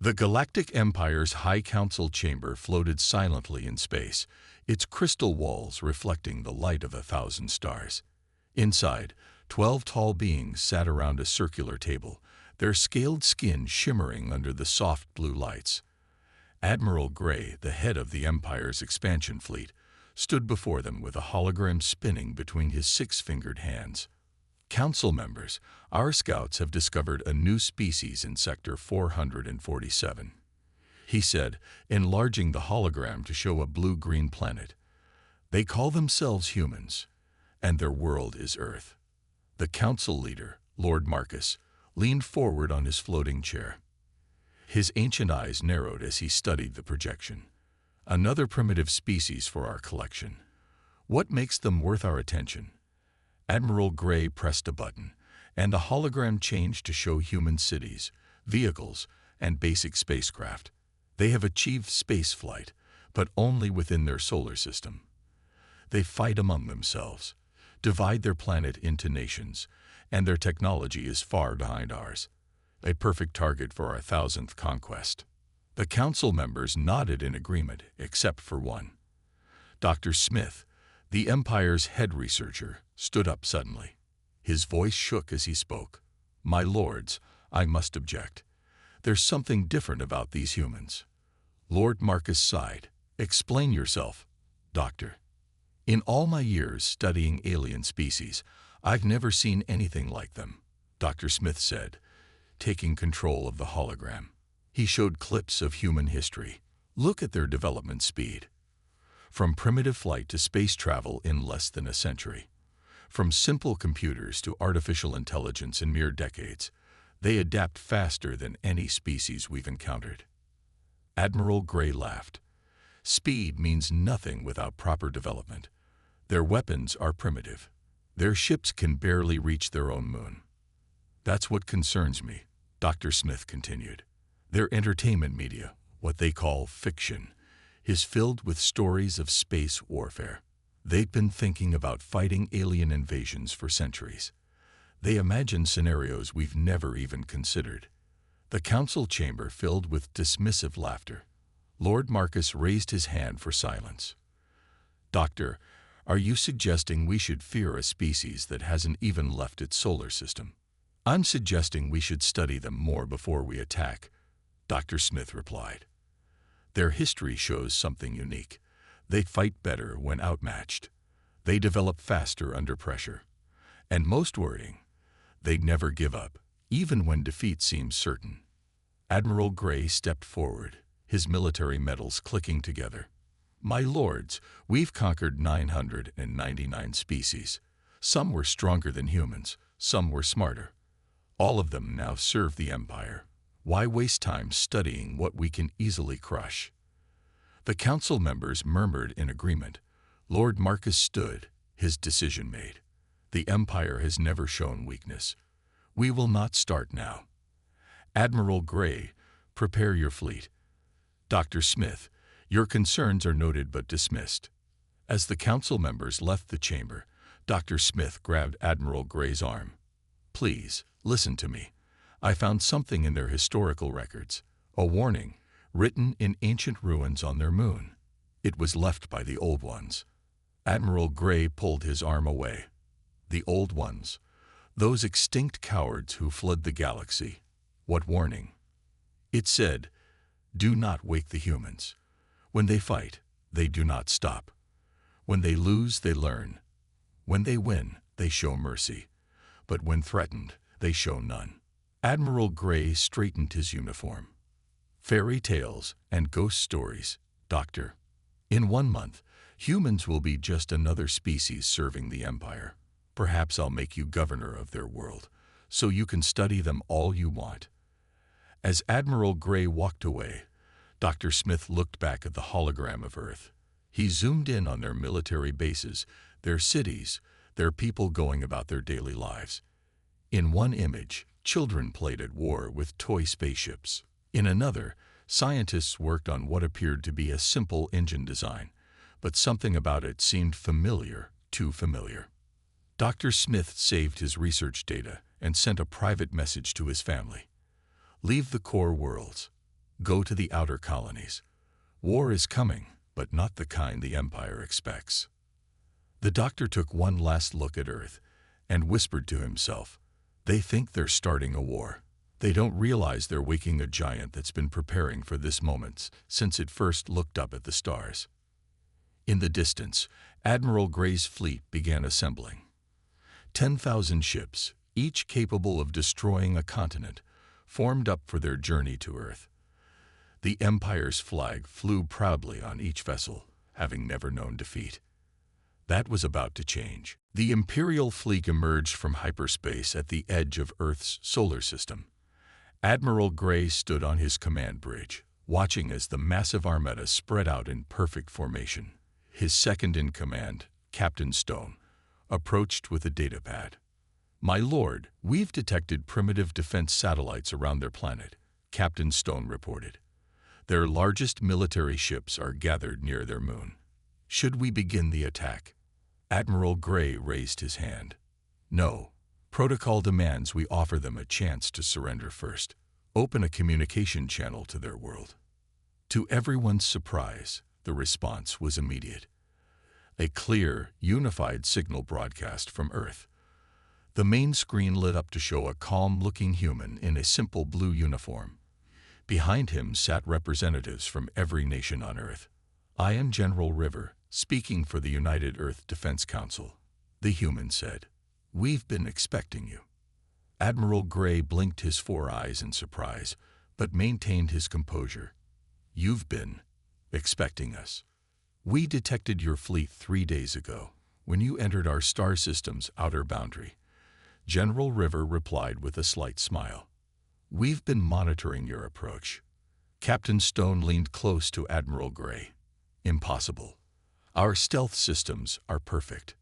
The Galactic Empire's High Council chamber floated silently in space, its crystal walls reflecting the light of 1,000 stars. Inside, 12 tall beings sat around a circular table, their scaled skin shimmering under the soft blue lights. Admiral Gray, the head of the Empire's expansion fleet, stood before them with a hologram spinning between his six-fingered hands. Council members, our scouts have discovered a new species in Sector 447. He said, enlarging the hologram to show a blue-green planet. They call themselves humans, and their world is Earth. The council leader, Lord Marcus, leaned forward on his floating chair. His ancient eyes narrowed as he studied the projection. Another primitive species for our collection. What makes them worth our attention? Admiral Gray pressed a button, and a hologram changed to show human cities, vehicles, and basic spacecraft. They have achieved spaceflight, but only within their solar system. They fight among themselves, divide their planet into nations, and their technology is far behind ours. A perfect target for our 1,000th conquest. The council members nodded in agreement, except for one. Dr. Smith, the Empire's head researcher, stood up suddenly. His voice shook as he spoke. My lords, I must object. There's something different about these humans. Lord Marcus sighed. Explain yourself, Doctor. In all my years studying alien species, I've never seen anything like them, Dr. Smith said, taking control of the hologram. He showed clips of human history. Look at their development speed. From primitive flight to space travel in less than a century. From simple computers to artificial intelligence in mere decades, they adapt faster than any species we've encountered. Admiral Gray laughed. Speed means nothing without proper development. Their weapons are primitive. Their ships can barely reach their own moon. That's what concerns me, Dr. Smith continued. Their entertainment media, what they call fiction, is filled with stories of space warfare. They've been thinking about fighting alien invasions for centuries. They imagine scenarios we've never even considered. The council chamber filled with dismissive laughter. Lord Marcus raised his hand for silence. Doctor, are you suggesting we should fear a species that hasn't even left its solar system? I'm suggesting we should study them more before we attack, Dr. Smith replied. Their history shows something unique. They fight better when outmatched. They develop faster under pressure. And most worrying, they never give up, even when defeat seems certain. Admiral Gray stepped forward, his military medals clicking together. My lords, we've conquered 999 species. Some were stronger than humans, some were smarter. All of them now serve the Empire. Why waste time studying what we can easily crush? The council members murmured in agreement. Lord Marcus stood, his decision made. The Empire has never shown weakness. We will not start now. Admiral Gray, prepare your fleet. Dr. Smith, your concerns are noted but dismissed. As the council members left the chamber, Dr. Smith grabbed Admiral Gray's arm. Please, listen to me. I found something in their historical records, a warning, written in ancient ruins on their moon. It was left by the Old Ones. Admiral Gray pulled his arm away. The Old Ones, those extinct cowards who fled the galaxy. What warning? It said, do not wake the humans. When they fight, they do not stop. When they lose, they learn. When they win, they show mercy. But when threatened, they show none. Admiral Gray straightened his uniform. Fairy tales and ghost stories, Doctor. In 1 month, humans will be just another species serving the Empire. Perhaps I'll make you governor of their world, so you can study them all you want. As Admiral Gray walked away, Dr. Smith looked back at the hologram of Earth. He zoomed in on their military bases, their cities, their people going about their daily lives. In one image, children played at war with toy spaceships. In another, scientists worked on what appeared to be a simple engine design, but something about it seemed familiar, too familiar. Dr. Smith saved his research data and sent a private message to his family. Leave the core worlds. Go to the outer colonies. War is coming, but not the kind the Empire expects. The doctor took one last look at Earth and whispered to himself, "They think they're starting a war. They don't realize they're waking a giant that's been preparing for this moment since it first looked up at the stars." In the distance, Admiral Gray's fleet began assembling. 10,000 ships, each capable of destroying a continent, formed up for their journey to Earth. The Empire's flag flew proudly on each vessel, having never known defeat. That was about to change. The Imperial fleet emerged from hyperspace at the edge of Earth's solar system. Admiral Gray stood on his command bridge, watching as the massive armada spread out in perfect formation. His second-in-command, Captain Stone, approached with a datapad. "My lord, we've detected primitive defense satellites around their planet," Captain Stone reported. "Their largest military ships are gathered near their moon. Should we begin the attack?" Admiral Gray raised his hand. "No. Protocol demands we offer them a chance to surrender first. Open a communication channel to their world." To everyone's surprise, the response was immediate. A clear, unified signal broadcast from Earth. The main screen lit up to show a calm-looking human in a simple blue uniform. Behind him sat representatives from every nation on Earth. "I am General River, speaking for the United Earth Defense Council," the human said. "We've been expecting you." Admiral Gray blinked his 4 eyes in surprise, but maintained his composure. "You've been expecting us. We detected your fleet 3 days ago, when you entered our star system's outer boundary," General River replied with a slight smile. "We've been monitoring your approach." Captain Stone leaned close to Admiral Gray. "Impossible. Our stealth systems are perfect."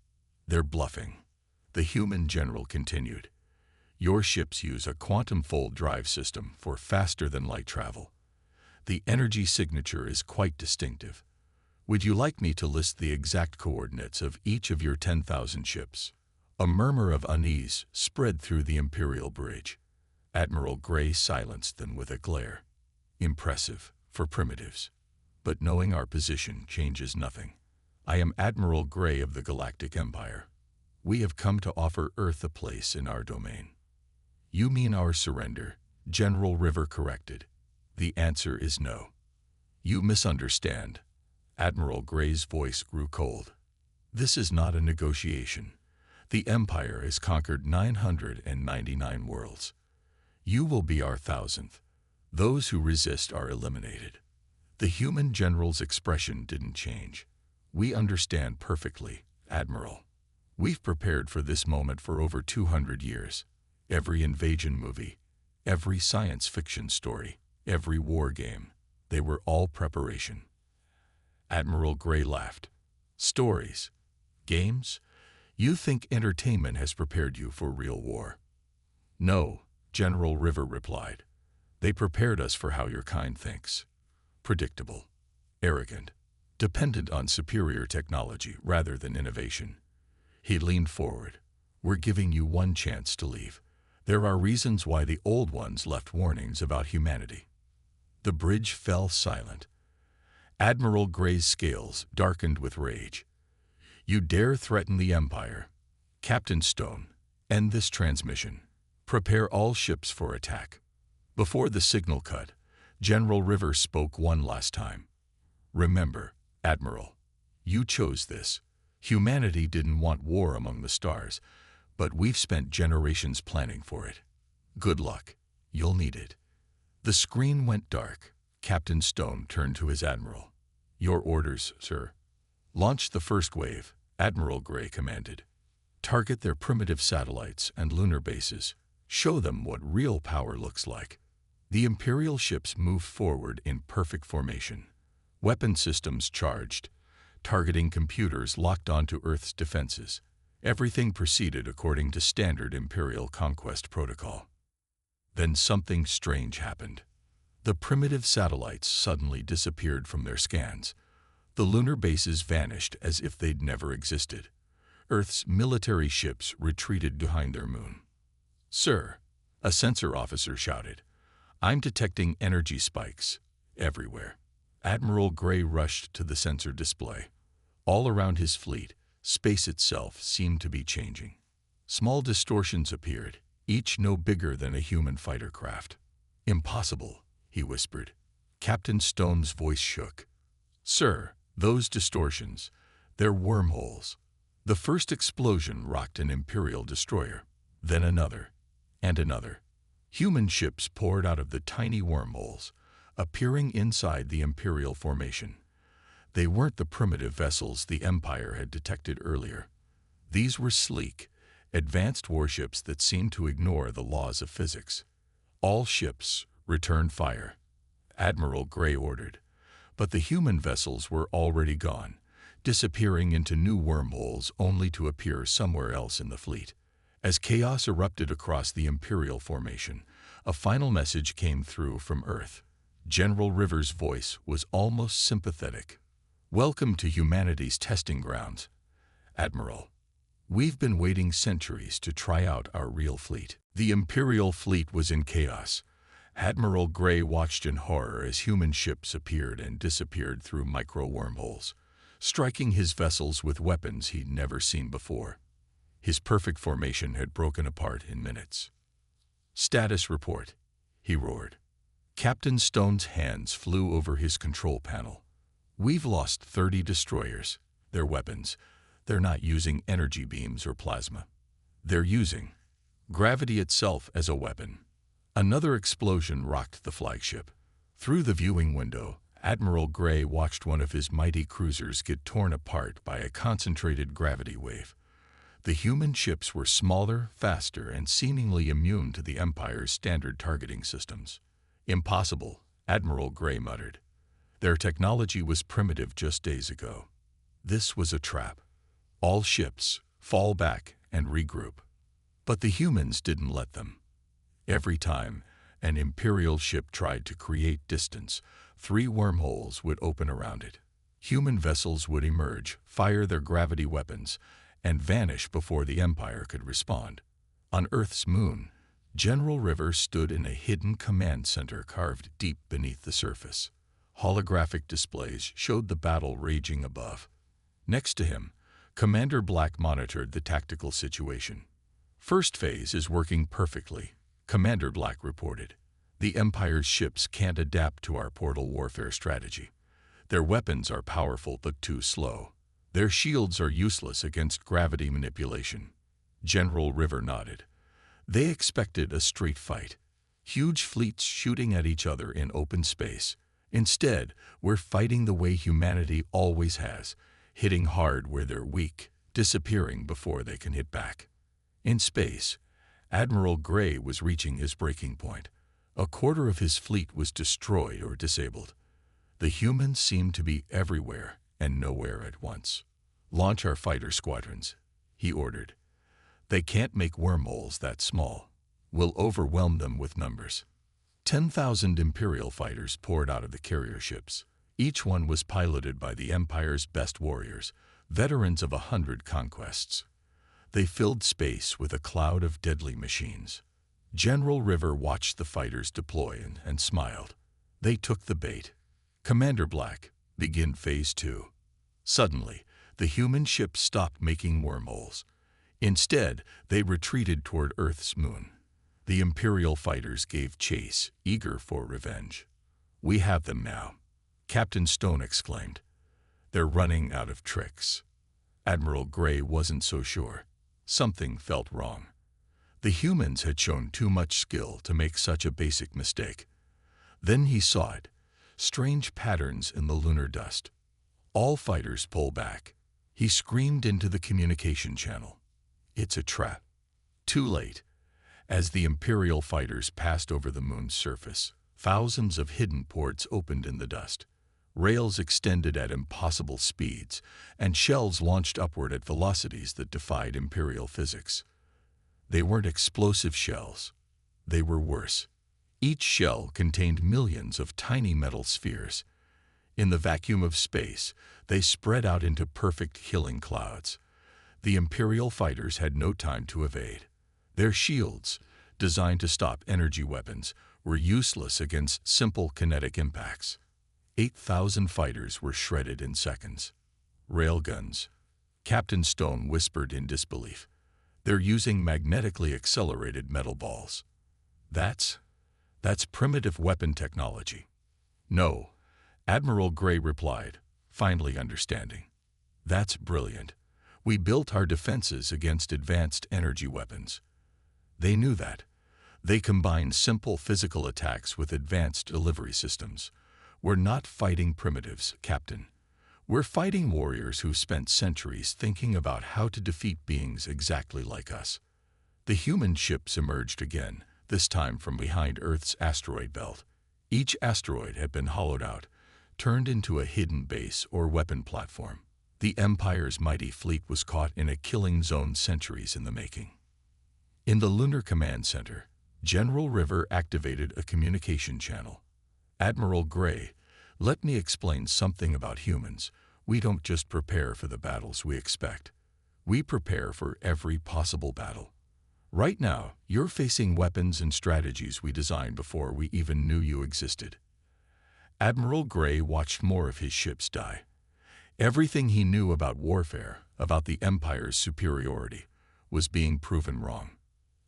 "They're bluffing," the human general continued. "Your ships use a quantum fold drive system for faster-than-light travel. The energy signature is quite distinctive. Would you like me to list the exact coordinates of each of your 10,000 ships?" A murmur of unease spread through the Imperial bridge. Admiral Gray silenced them with a glare. "Impressive for primitives. But knowing our position changes nothing. I am Admiral Gray of the Galactic Empire. We have come to offer Earth a place in our domain." "You mean our surrender?" General River corrected. "The answer is no." "You misunderstand." Admiral Gray's voice grew cold. "This is not a negotiation. The Empire has conquered 999 worlds. You will be our 1,000th. Those who resist are eliminated." The human general's expression didn't change. "We understand perfectly, Admiral. We've prepared for this moment for over 200 years. Every invasion movie, every science fiction story, every war game, they were all preparation." Admiral Gray laughed. "Stories? Games? You think entertainment has prepared you for real war?" "No," General River replied. "They prepared us for how your kind thinks. Predictable, arrogant, dependent on superior technology rather than innovation." He leaned forward. "We're giving you one chance to leave. There are reasons why the old ones left warnings about humanity." The bridge fell silent. Admiral Gray's scales darkened with rage. "You dare threaten the Empire? Captain Stone, end this transmission. Prepare all ships for attack." Before the signal cut, General River spoke one last time. "Remember, Admiral, you chose this. Humanity didn't want war among the stars, but we've spent generations planning for it. Good luck. You'll need it." The screen went dark. Captain Stone turned to his admiral. "Your orders, sir." "Launch the first wave," Admiral Gray commanded. "Target their primitive satellites and lunar bases. Show them what real power looks like." The Imperial ships moved forward in perfect formation. Weapon systems charged, targeting computers locked onto Earth's defenses. Everything proceeded according to standard Imperial conquest protocol. Then something strange happened. The primitive satellites suddenly disappeared from their scans. The lunar bases vanished as if they'd never existed. Earth's military ships retreated behind their moon. "Sir," a sensor officer shouted, "I'm detecting energy spikes. everywhere. Admiral Gray rushed to the sensor display. All around his fleet, space itself seemed to be changing. Small distortions appeared, each no bigger than a human fighter craft. "Impossible," he whispered. Captain Stone's voice shook. "Sir, those distortions, they're wormholes." The first explosion rocked an Imperial destroyer, then another, and another. Human ships poured out of the tiny wormholes, appearing inside the Imperial formation. They weren't the primitive vessels the Empire had detected earlier. These were sleek, advanced warships that seemed to ignore the laws of physics. "All ships, return fire," Admiral Gray ordered. But the human vessels were already gone, disappearing into new wormholes only to appear somewhere else in the fleet. As chaos erupted across the Imperial formation, a final message came through from Earth. General River's voice was almost sympathetic. "Welcome to humanity's testing grounds, Admiral. We've been waiting centuries to try out our real fleet." The Imperial fleet was in chaos. Admiral Gray watched in horror as human ships appeared and disappeared through micro-wormholes, striking his vessels with weapons he'd never seen before. His perfect formation had broken apart in minutes. "Status report," he roared. Captain Stone's hands flew over his control panel. "We've lost 30 destroyers. Their weapons, they're not using energy beams or plasma. They're using gravity itself as a weapon." Another explosion rocked the flagship. Through the viewing window, Admiral Gray watched one of his mighty cruisers get torn apart by a concentrated gravity wave. The human ships were smaller, faster, and seemingly immune to the Empire's standard targeting systems. "Impossible," Admiral Gray muttered. "Their technology was primitive just days ago. This was a trap. All ships, fall back and regroup." But the humans didn't let them. Every time an Imperial ship tried to create distance, 3 wormholes would open around it. Human vessels would emerge, fire their gravity weapons, and vanish before the Empire could respond. On Earth's moon, General River stood in a hidden command center carved deep beneath the surface. Holographic displays showed the battle raging above. Next to him, Commander Black monitored the tactical situation. "First phase is working perfectly," Commander Black reported. "The Empire's ships can't adapt to our portal warfare strategy. Their weapons are powerful but too slow. Their shields are useless against gravity manipulation." General River nodded. They expected a straight fight, huge fleets shooting at each other in open space. Instead, we're fighting the way humanity always has, hitting hard where they're weak, disappearing before they can hit back. In space, Admiral Gray was reaching his breaking point. A quarter of his fleet was destroyed or disabled. The humans seemed to be everywhere and nowhere at once. "Launch our fighter squadrons," he ordered. "They can't make wormholes that small. We'll overwhelm them with numbers." 10,000 Imperial fighters poured out of the carrier ships. Each one was piloted by the Empire's best warriors, veterans of 100 conquests. They filled space with a cloud of deadly machines. General River watched the fighters deploy and smiled. They took the bait. "Commander Black, begin Phase 2. Suddenly, the human ships stopped making wormholes. Instead, they retreated toward Earth's moon. The Imperial fighters gave chase, eager for revenge. "We have them now," Captain Stone exclaimed. "They're running out of tricks." Admiral Gray wasn't so sure. Something felt wrong. The humans had shown too much skill to make such a basic mistake. Then he saw it. Strange patterns in the lunar dust. "All fighters pull back." He screamed into the communication channel. "It's a trap." Too late. As the Imperial fighters passed over the moon's surface, thousands of hidden ports opened in the dust. Rails extended at impossible speeds, and shells launched upward at velocities that defied Imperial physics. They weren't explosive shells. They were worse. Each shell contained millions of tiny metal spheres. In the vacuum of space, they spread out into perfect killing clouds. The Imperial fighters had no time to evade. Their shields, designed to stop energy weapons, were useless against simple kinetic impacts. 8,000 fighters were shredded in seconds. Railguns. Captain Stone whispered in disbelief. They're using magnetically accelerated metal balls. That's primitive weapon technology. No, Admiral Gray replied, finally understanding. That's brilliant. We built our defenses against advanced energy weapons. They knew that. They combined simple physical attacks with advanced delivery systems. We're not fighting primitives, Captain. We're fighting warriors who've spent centuries thinking about how to defeat beings exactly like us. The human ships emerged again, this time from behind Earth's asteroid belt. Each asteroid had been hollowed out, turned into a hidden base or weapon platform. The Empire's mighty fleet was caught in a killing zone centuries in the making. In the Lunar Command Center, General River activated a communication channel. Admiral Gray, let me explain something about humans. We don't just prepare for the battles we expect. We prepare for every possible battle. Right now, you're facing weapons and strategies we designed before we even knew you existed. Admiral Gray watched more of his ships die. Everything he knew about warfare, about the Empire's superiority, was being proven wrong.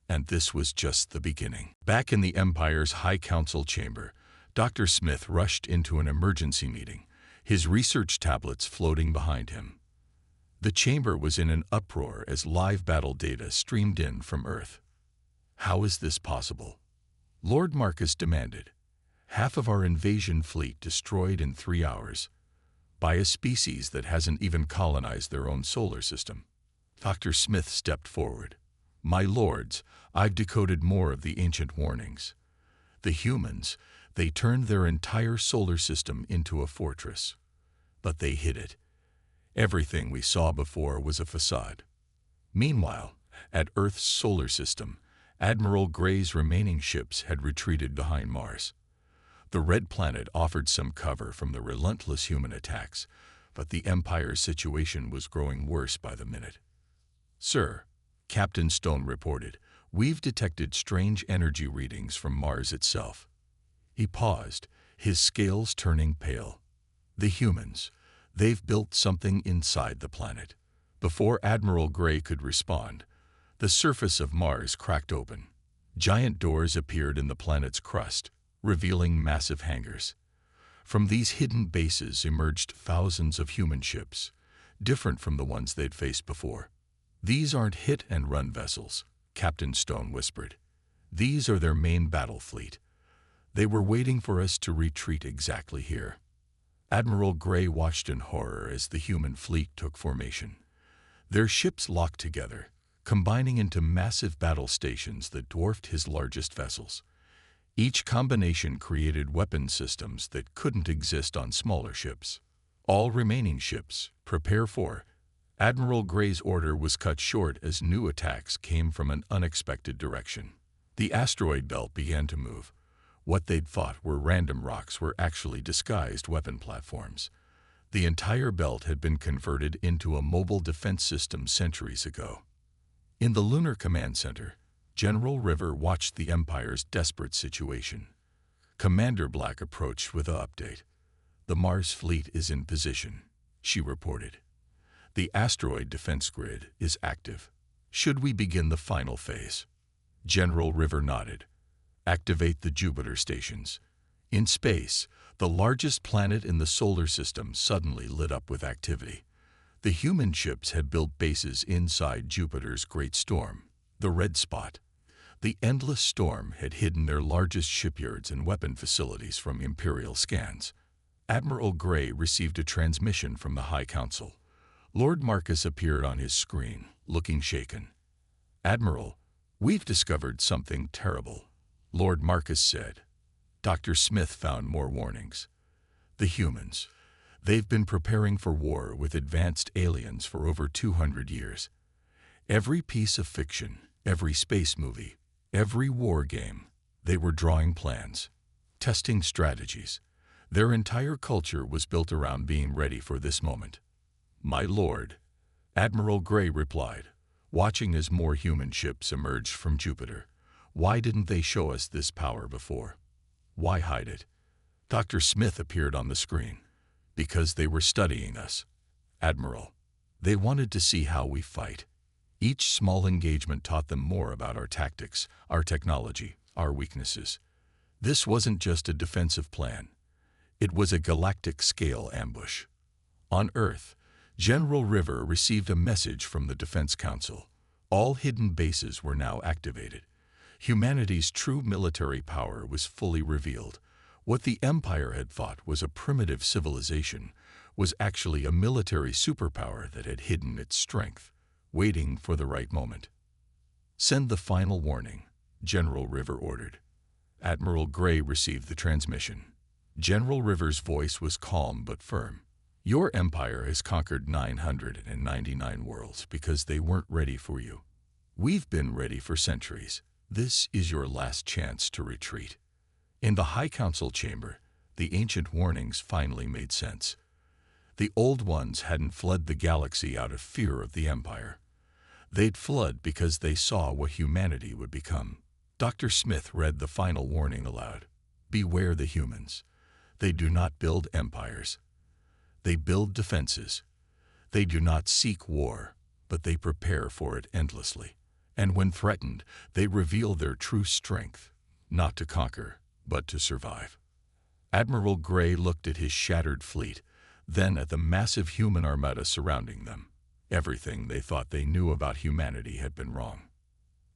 And this was just the beginning. Back in the Empire's High Council chamber, Dr. Smith rushed into an emergency meeting, his research tablets floating behind him. The chamber was in an uproar as live battle data streamed in from Earth. How is this possible? Lord Marcus demanded. Half of our invasion fleet destroyed in 3 hours, by a species that hasn't even colonized their own solar system. Dr. Smith stepped forward. My lords, I've decoded more of the ancient warnings. The humans, they turned their entire solar system into a fortress. But they hid it. Everything we saw before was a facade. Meanwhile, at Earth's solar system, Admiral Gray's remaining ships had retreated behind Mars. The red planet offered some cover from the relentless human attacks, but the Empire's situation was growing worse by the minute. Sir, Captain Stone reported, we've detected strange energy readings from Mars itself. He paused, his scales turning pale. The humans, they've built something inside the planet. Before Admiral Gray could respond, the surface of Mars cracked open. Giant doors appeared in the planet's crust, revealing massive hangars. From these hidden bases emerged thousands of human ships, different from the ones they'd faced before. These aren't hit-and-run vessels, Captain Stone whispered. These are their main battle fleet. They were waiting for us to retreat exactly here. Admiral Gray watched in horror as the human fleet took formation. Their ships locked together, combining into massive battle stations that dwarfed his largest vessels. Each combination created weapon systems that couldn't exist on smaller ships. All remaining ships, prepare for. Admiral Gray's order was cut short as new attacks came from an unexpected direction. The asteroid belt began to move. What they'd thought were random rocks were actually disguised weapon platforms. The entire belt had been converted into a mobile defense system centuries ago. In the Lunar Command Center, General River watched the Empire's desperate situation. Commander Black approached with an update. The Mars fleet is in position, she reported. The asteroid defense grid is active. Should we begin the final phase? General River nodded. Activate the Jupiter stations. In space, the largest planet in the solar system suddenly lit up with activity. The human ships had built bases inside Jupiter's great storm, the red spot. The endless storm had hidden their largest shipyards and weapon facilities from Imperial scans. Admiral Gray received a transmission from the High Council. Lord Marcus appeared on his screen, looking shaken. Admiral, we've discovered something terrible, Lord Marcus said. Dr. Smith found more warnings. The humans, they've been preparing for war with advanced aliens for over 200 years. Every piece of fiction, every space movie, every war game, they were drawing plans, testing strategies. Their entire culture was built around being ready for this moment. My lord, Admiral Gray replied, watching as more human ships emerged from Jupiter. Why didn't they show us this power before? Why hide it? Dr. Smith appeared on the screen. Because they were studying us, Admiral. They wanted to see how we fight. Each small engagement taught them more about our tactics, our technology, our weaknesses. This wasn't just a defensive plan. It was a galactic-scale ambush. On Earth, General River received a message from the Defense Council. All hidden bases were now activated. Humanity's true military power was fully revealed. What the Empire had thought was a primitive civilization was actually a military superpower that had hidden its strength, waiting for the right moment. Send the final warning, General River ordered. Admiral Gray received the transmission. General River's voice was calm but firm. Your empire has conquered 999 worlds because they weren't ready for you. We've been ready for centuries. This is your last chance to retreat. In the High Council chamber, the ancient warnings finally made sense. The Old Ones hadn't fled the galaxy out of fear of the Empire. They'd fled because they saw what humanity would become. Dr. Smith read the final warning aloud. Beware the humans. They do not build empires. They build defenses. They do not seek war, but they prepare for it endlessly. And when threatened, they reveal their true strength, not to conquer, but to survive. Admiral Gray looked at his shattered fleet, then at the massive human armada surrounding them. Everything they thought they knew about humanity had been wrong.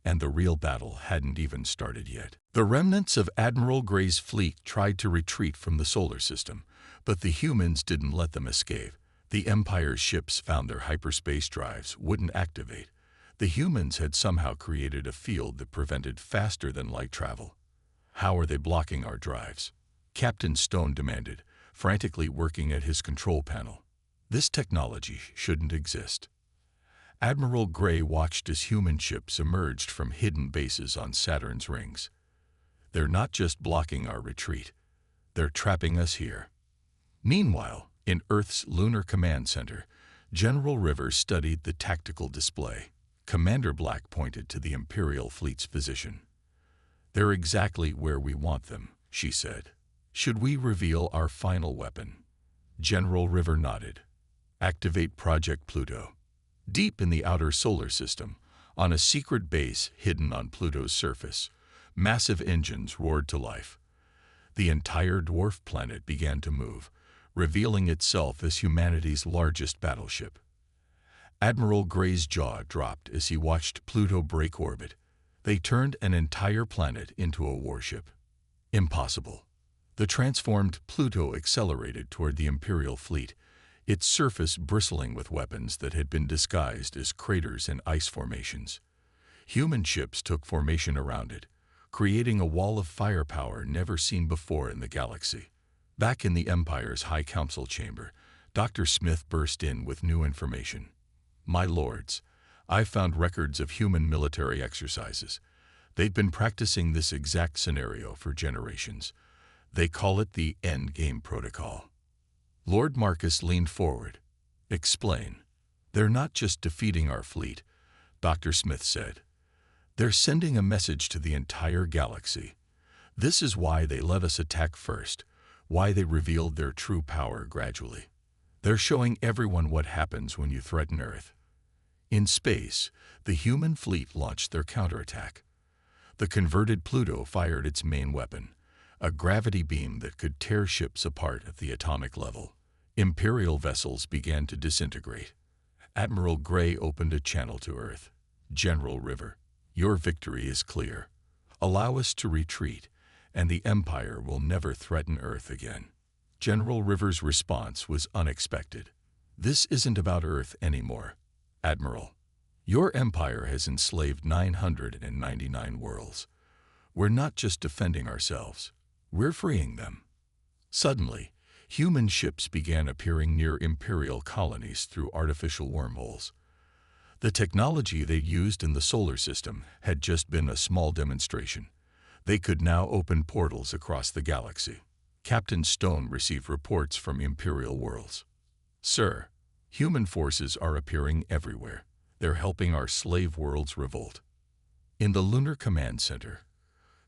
And the real battle hadn't even started yet. The remnants of Admiral Gray's fleet tried to retreat from the solar system, but the humans didn't let them escape. The Empire's ships found their hyperspace drives wouldn't activate. The humans had somehow created a field that prevented faster-than-light travel. How are they blocking our drives? Captain Stone demanded, frantically working at his control panel. This technology shouldn't exist. Admiral Gray watched as human ships emerged from hidden bases on Saturn's rings. They're not just blocking our retreat. They're trapping us here. Meanwhile, in Earth's Lunar Command Center, General Rivers studied the tactical display. Commander Black pointed to the Imperial fleet's position. They're exactly where we want them, she said. Should we reveal our final weapon? General River nodded. Activate Project Pluto. Deep in the outer solar system, on a secret base hidden on Pluto's surface, massive engines roared to life. The entire dwarf planet began to move, revealing itself as humanity's largest battleship. Admiral Gray's jaw dropped as he watched Pluto break orbit. They turned an entire planet into a warship. Impossible. The transformed Pluto accelerated toward the Imperial fleet, its surface bristling with weapons that had been disguised as craters and ice formations. Human ships took formation around it, creating a wall of firepower never seen before in the galaxy. Back in the Empire's High Council chamber, Dr. Smith burst in with new information. My lords, I've found records of human military exercises. They've been practicing this exact scenario for generations. They call it the Endgame Protocol. Lord Marcus leaned forward. Explain. They're not just defeating our fleet, Dr. Smith said. They're sending a message to the entire galaxy. This is why they let us attack first, why they revealed their true power gradually. They're showing everyone what happens when you threaten Earth. In space, the human fleet launched their counterattack. The converted Pluto fired its main weapon, a gravity beam that could tear ships apart at the atomic level. Imperial vessels began to disintegrate. Admiral Gray opened a channel to Earth. General River, your victory is clear. Allow us to retreat, and the Empire will never threaten Earth again. General River's response was unexpected. This isn't about Earth anymore, Admiral. Your empire has enslaved 999 worlds. We're not just defending ourselves. We're freeing them. Suddenly, human ships began appearing near Imperial colonies through artificial wormholes. The technology they used in the solar system had just been a small demonstration. They could now open portals across the galaxy. Captain Stone received reports from Imperial worlds. Sir, human forces are appearing everywhere. They're helping our slave worlds revolt. In the Lunar Command Center,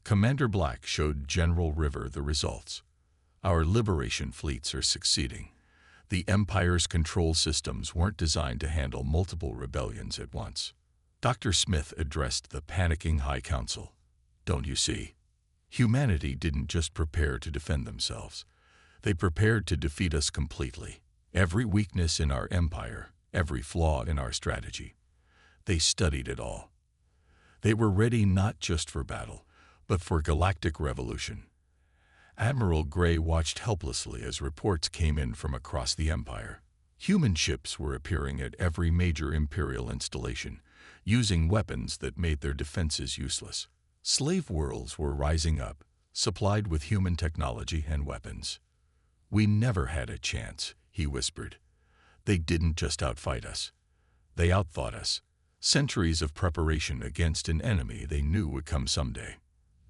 Commander Black showed General River the results. Our liberation fleets are succeeding. The Empire's control systems weren't designed to handle multiple rebellions at once. Dr. Smith addressed the panicking High Council. Don't you see? Humanity didn't just prepare to defend themselves. They prepared to defeat us completely. Every weakness in our empire, every flaw in our strategy. They studied it all. They were ready not just for battle, but for galactic revolution. Admiral Gray watched helplessly as reports came in from across the Empire. Human ships were appearing at every major Imperial installation, using weapons that made their defenses useless. Slave worlds were rising up, supplied with human technology and weapons. "We never had a chance," he whispered. "They didn't just outfight us. They outthought us. Centuries of preparation against an enemy they knew would come someday."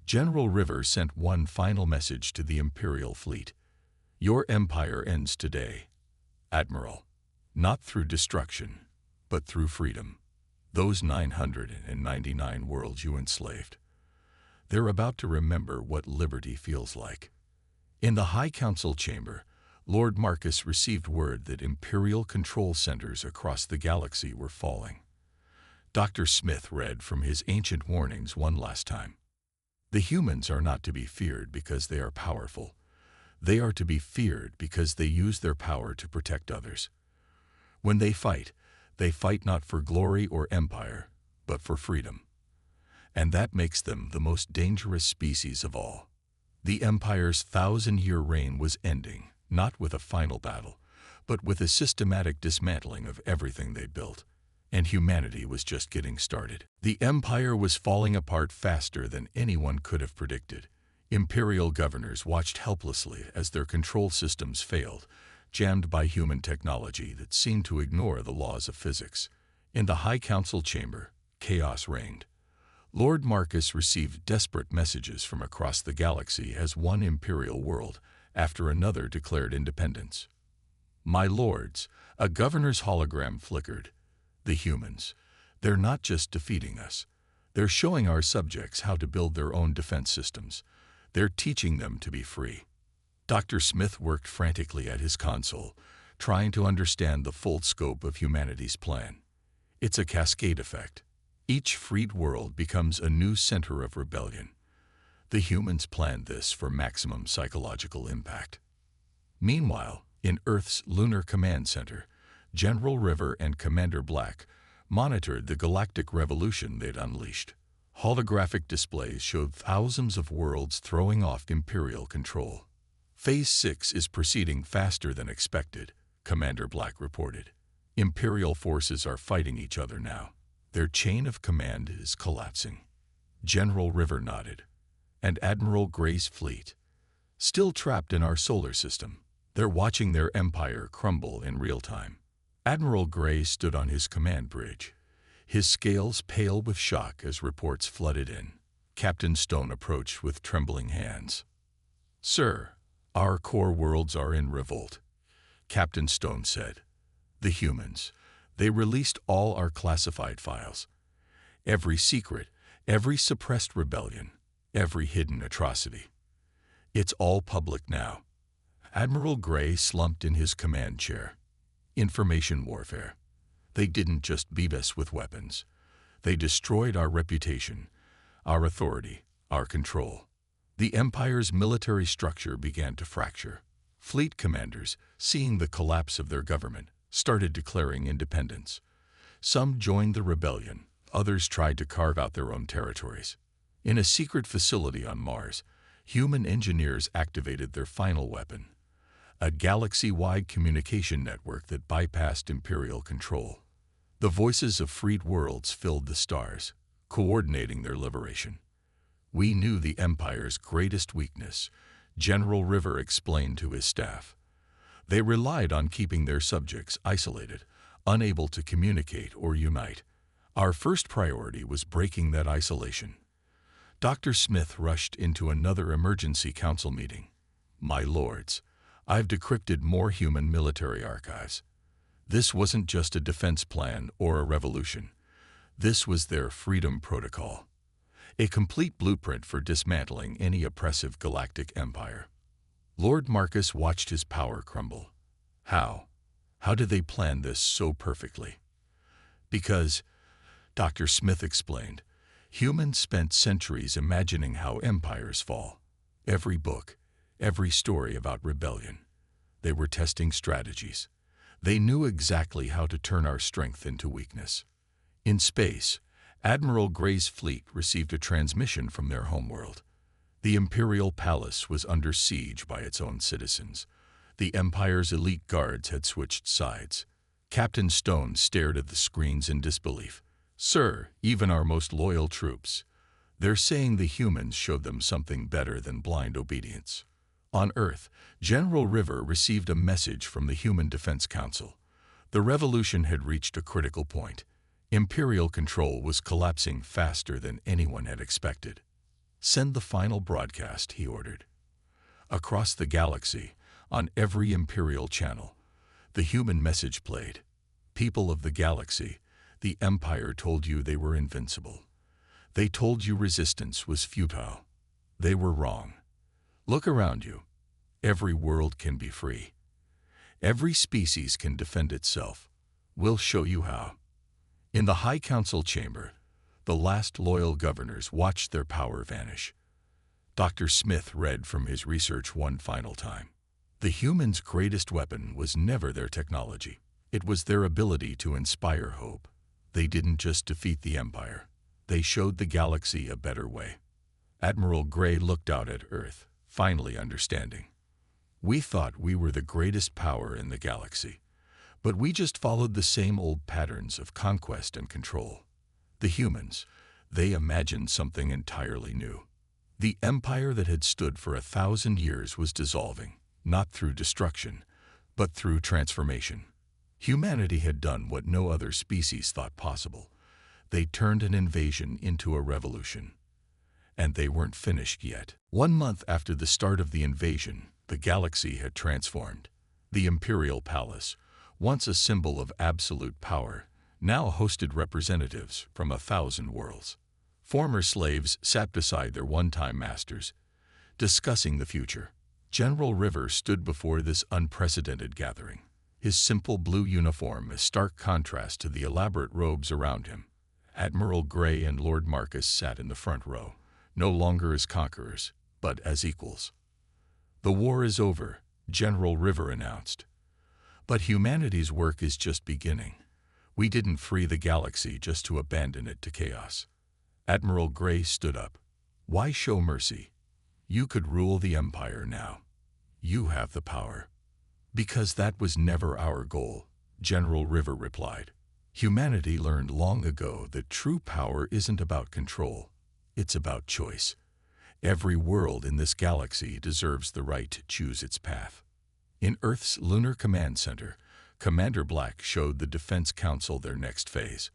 General River sent one final message to the Imperial fleet. "Your empire ends today, Admiral. Not through destruction, but through freedom. Those 999 worlds you enslaved. They're about to remember what liberty feels like." In the High Council chamber, Lord Marcus received word that Imperial control centers across the galaxy were falling. Dr. Smith read from his ancient warnings one last time. The humans are not to be feared because they are powerful. They are to be feared because they use their power to protect others. When they fight not for glory or empire, but for freedom. And that makes them the most dangerous species of all. The Empire's 1,000-year reign was ending, not with a final battle, but with a systematic dismantling of everything they'd built. And humanity was just getting started. The Empire was falling apart faster than anyone could have predicted. Imperial governors watched helplessly as their control systems failed, jammed by human technology that seemed to ignore the laws of physics. In the High Council chamber, chaos reigned. Lord Marcus received desperate messages from across the galaxy as one imperial world after another declared independence. "My lords," a governor's hologram flickered. "The humans, they're not just defeating us. They're showing our subjects how to build their own defense systems. They're teaching them to be free." Dr. Smith worked frantically at his console, trying to understand the full scope of humanity's plan. It's a cascade effect. Each freed world becomes a new center of rebellion. The humans planned this for maximum psychological impact. Meanwhile, in Earth's Lunar Command Center, General River and Commander Black monitored the galactic revolution they'd unleashed. Holographic displays showed thousands of worlds throwing off Imperial control. "Phase 6 is proceeding faster than expected," Commander Black reported. "Imperial forces are fighting each other now. Their chain of command is collapsing." General River nodded. "And Admiral Gray's fleet? Still trapped in our solar system. They're watching their empire crumble in real time." Admiral Gray stood on his command bridge, his scales pale with shock as reports flooded in. Captain Stone approached with trembling hands. "Sir, our core worlds are in revolt," Captain Stone said. "The humans, they released all our classified files. Every secret, every suppressed rebellion, every hidden atrocity. It's all public now." Admiral Gray slumped in his command chair. "Information warfare. They didn't just beat us with weapons. They destroyed our reputation, our authority, our control." The Empire's military structure began to fracture. Fleet commanders, seeing the collapse of their government, started declaring independence. Some joined the rebellion, others tried to carve out their own territories. In a secret facility on Mars, human engineers activated their final weapon, a galaxy-wide communication network that bypassed Imperial control. The voices of freed worlds filled the stars, coordinating their liberation. "We knew the Empire's greatest weakness," General River explained to his staff. "They relied on keeping their subjects isolated, unable to communicate or unite. Our first priority was breaking that isolation." Dr. Smith rushed into another emergency council meeting. "My lords, I've decrypted more human military archives. This wasn't just a defense plan or a revolution. This was their freedom protocol, a complete blueprint for dismantling any oppressive galactic empire." Lord Marcus watched his power crumble. How? How did they plan this so perfectly? Because, Dr. Smith explained, humans spent centuries imagining how empires fall. Every book, every story about rebellion. They were testing strategies. They knew exactly how to turn our strength into weakness. In space, Admiral Gray's fleet received a transmission from their homeworld. The Imperial Palace was under siege by its own citizens. The Empire's elite guards had switched sides. Captain Stone stared at the screens in disbelief. "Sir, even our most loyal troops. They're saying the humans showed them something better than blind obedience." On Earth, General River received a message from the Human Defense Council. The revolution had reached a critical point. Imperial control was collapsing faster than anyone had expected. "Send the final broadcast," he ordered. Across the galaxy, on every Imperial channel, the human message played. "People of the galaxy, the Empire told you they were invincible. They told you resistance was futile. They were wrong. Look around you. Every world can be free. Every species can defend itself. We'll show you how." In the High Council chamber, the last loyal governors watched their power vanish. Dr. Smith read from his research one final time. The humans' greatest weapon was never their technology. It was their ability to inspire hope. They didn't just defeat the Empire. They showed the galaxy a better way. Admiral Gray looked out at Earth, finally understanding. "We thought we were the greatest power in the galaxy, but we just followed the same old patterns of conquest and control. The humans, they imagined something entirely new. The empire that had stood for 1,000 years was dissolving, not through destruction, but through transformation. Humanity had done what no other species thought possible. They turned an invasion into a revolution. And they weren't finished yet. 1 month after the start of the invasion, the galaxy had transformed. The Imperial Palace, once a symbol of absolute power, now hosted representatives from 1,000 worlds. Former slaves sat beside their one-time masters, discussing the future. General River stood before this unprecedented gathering, his simple blue uniform a stark contrast to the elaborate robes around him. Admiral Gray and Lord Marcus sat in the front row, no longer as conquerors, but as equals. "The war is over," General River announced. "But humanity's work is just beginning. We didn't free the galaxy just to abandon it to chaos." Admiral Gray stood up. "Why show mercy? You could rule the Empire now. You have the power." "Because that was never our goal," General River replied. "Humanity learned long ago that true power isn't about control. It's about choice. Every world in this galaxy deserves the right to choose its path." In Earth's Lunar Command Center, Commander Black showed the Defense Council their next phase.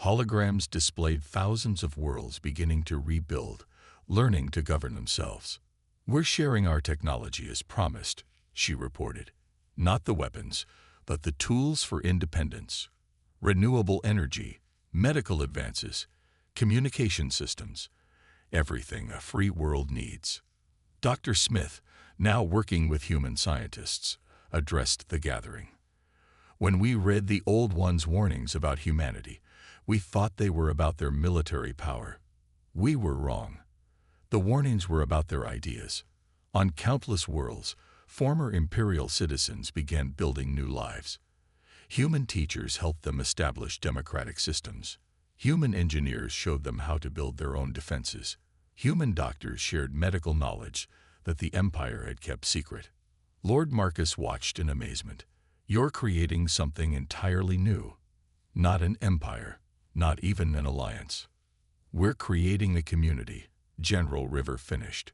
Holograms displayed thousands of worlds beginning to rebuild, learning to govern themselves. "We're sharing our technology as promised," she reported. "Not the weapons, but the tools for independence. Renewable energy, medical advances, communication systems, everything a free world needs." Dr. Smith, now working with human scientists, addressed the gathering. "When we read the Old One's warnings about humanity, we thought they were about their military power. We were wrong. The warnings were about their ideas. On countless worlds, former imperial citizens began building new lives. Human teachers helped them establish democratic systems. Human engineers showed them how to build their own defenses. Human doctors shared medical knowledge that the Empire had kept secret." Lord Marcus watched in amazement. "You're creating something entirely new. Not an empire, not even an alliance. We're creating a community," General River finished.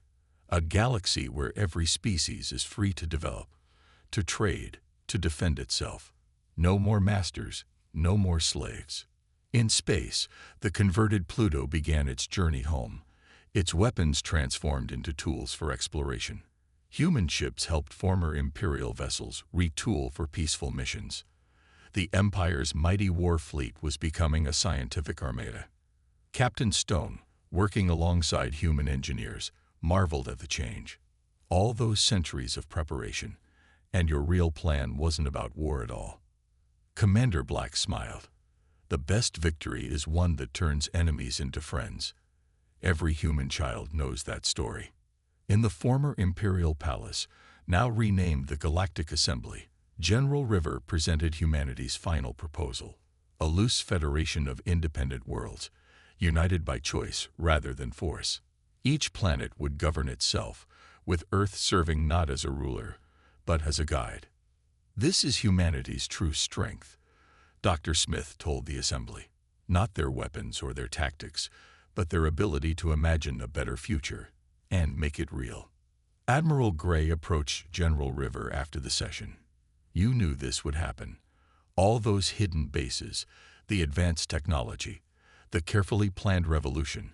"A galaxy where every species is free to develop, to trade, to defend itself. No more masters, no more slaves." In space, the converted Pluto began its journey home. Its weapons transformed into tools for exploration. Human ships helped former Imperial vessels retool for peaceful missions. The Empire's mighty war fleet was becoming a scientific armada. Captain Stone, working alongside human engineers, marveled at the change. All those centuries of preparation, and your real plan wasn't about war at all. Commander Black smiled. The best victory is one that turns enemies into friends. Every human child knows that story. In the former Imperial Palace, now renamed the Galactic Assembly, General River presented humanity's final proposal, a loose federation of independent worlds, united by choice rather than force. Each planet would govern itself, with Earth serving not as a ruler, but as a guide. This is humanity's true strength, Dr. Smith told the Assembly. Not their weapons or their tactics, but their ability to imagine a better future and make it real. Admiral Gray approached General River after the session. You knew this would happen. All those hidden bases, the advanced technology, the carefully planned revolution,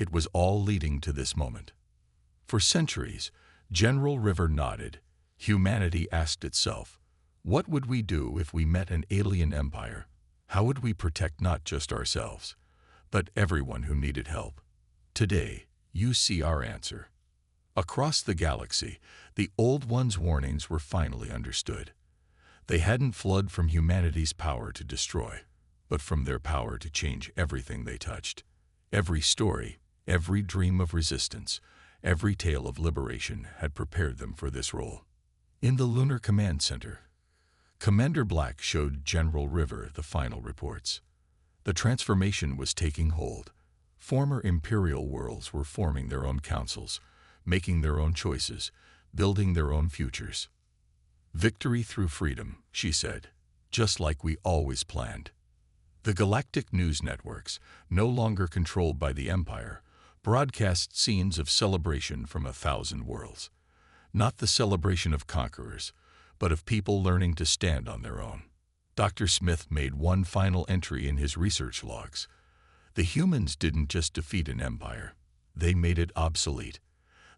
it was all leading to this moment. For centuries, General River nodded. Humanity asked itself, what would we do if we met an alien empire? How would we protect not just ourselves, but everyone who needed help? Today, you see our answer. Across the galaxy, the Old One's warnings were finally understood. They hadn't flowed from humanity's power to destroy, but from their power to change everything they touched. Every story, every dream of resistance, every tale of liberation had prepared them for this role. In the Lunar Command Center, Commander Black showed General River the final reports. The transformation was taking hold. Former Imperial worlds were forming their own councils, making their own choices, building their own futures. Victory through freedom, she said, just like we always planned. The galactic news networks, no longer controlled by the Empire, broadcast scenes of celebration from 1,000 worlds. Not the celebration of conquerors, but of people learning to stand on their own. Dr. Smith made one final entry in his research logs. The humans didn't just defeat an empire, they made it obsolete.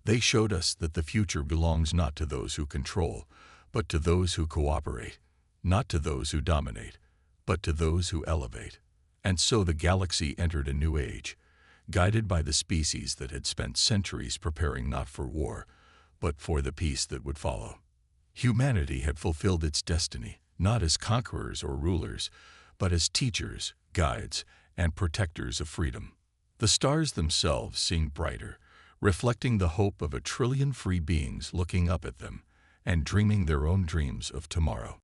They showed us that the future belongs not to those who control, but to those who cooperate, not to those who dominate, but to those who elevate. And so the galaxy entered a new age, guided by the species that had spent centuries preparing not for war, but for the peace that would follow. Humanity had fulfilled its destiny, not as conquerors or rulers, but as teachers, guides, and protectors of freedom. The stars themselves seemed brighter, reflecting the hope of 1 trillion free beings looking up at them and dreaming their own dreams of tomorrow.